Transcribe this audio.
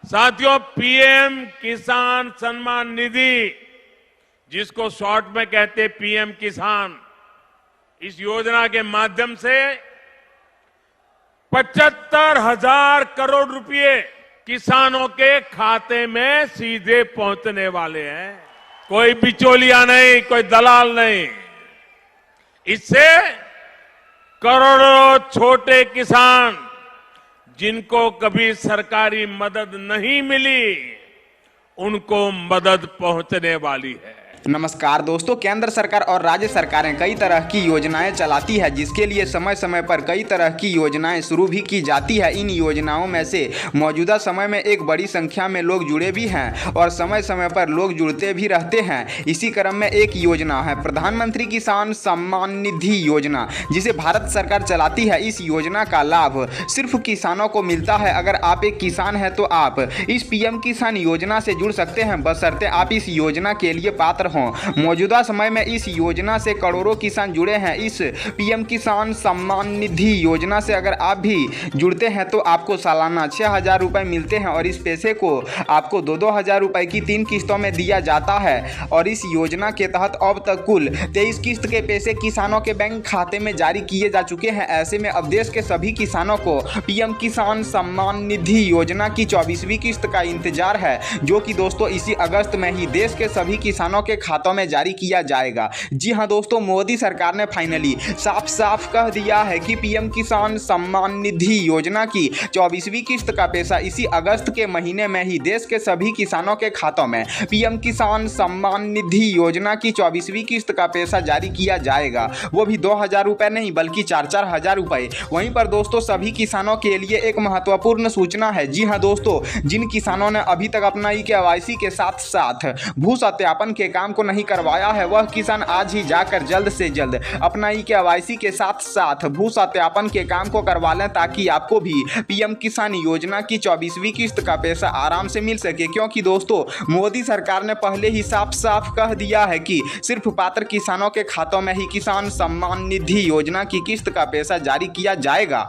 साथियों, पीएम किसान सम्मान निधि, जिसको शॉर्ट में कहते पीएम किसान, इस योजना के माध्यम से 75,000 करोड़ रुपए किसानों के खाते में सीधे पहुंचने वाले हैं। कोई बिचौलिया नहीं, कोई दलाल नहीं। इससे करोड़ों छोटे किसान जिनको कभी सरकारी मदद नहीं मिली, उनको मदद पहुंचने वाली है। नमस्कार दोस्तों, केंद्र सरकार और राज्य सरकारें कई तरह की योजनाएं चलाती है, जिसके लिए समय समय पर कई तरह की योजनाएं शुरू भी की जाती है। इन योजनाओं में से मौजूदा समय में एक बड़ी संख्या में लोग जुड़े भी हैं और समय समय पर लोग जुड़ते भी रहते हैं। इसी क्रम में एक योजना है प्रधानमंत्री किसान सम्मान निधि योजना, जिसे भारत सरकार चलाती है। इस योजना का लाभ सिर्फ किसानों को मिलता है। अगर आप एक किसान हैं तो आप इस पीएम किसान योजना से जुड़ सकते हैं, बशर्ते आप इस योजना के लिए पात्र हों। मौजूदा समय में इस योजना से करोड़ों किसान जुड़े हैं। इस पीएम किसान सम्मान निधि योजना से अगर आप भी जुड़ते हैं तो आपको सालाना 6,000 रुपए मिलते हैं और इस पैसे को आपको 2-2 हज़ार रुपए की 3 किस्तों में दिया जाता है। और इस योजना के तहत अब तक कुल 23 किस्त के पैसे किसानों के बैंक खाते में जारी किए जा चुके हैं। ऐसे में अब देश के सभी किसानों को पीएम किसान सम्मान निधि योजना की 24वीं किस्त का इंतजार है, जो कि दोस्तों इसी अगस्त में ही देश के सभी किसानों के खातों में जारी किया जाएगा। जी हां दोस्तों, मोदी सरकार ने फाइनली साफ साफ कह दिया है कि पीएम किसान सम्मान निधि योजना की 24वीं किस्त का पैसा इसी अगस्त के महीने में ही देश के सभी किसानों के खातों में पीएम किसान सम्मान निधि योजना की 24वीं किस्त का पैसा जारी किया जाएगा। वो भी 2,000 रुपए नहीं बल्कि 4-4 हज़ार रुपए। वहीं पर दोस्तों सभी किसानों के लिए एक महत्वपूर्ण सूचना है। जी हां दोस्तों, जिन किसानों ने अभी तक अपना केवाईसी के साथ साथ भू सत्यापन के काम को नहीं करवाया है, वह किसान आज ही जाकर जल्द से जल्द अपना केवाईसी के साथ साथ भू सत्यापन के काम को करवा लें, ताकि आपको भी पीएम किसान योजना की 24वीं किस्त का पैसा आराम से मिल सके। क्योंकि दोस्तों मोदी सरकार ने पहले ही साफ साफ कह दिया है कि सिर्फ पात्र किसानों के खातों में ही किसान सम्मान निधि योजना की किस्त का पैसा जारी किया जाएगा।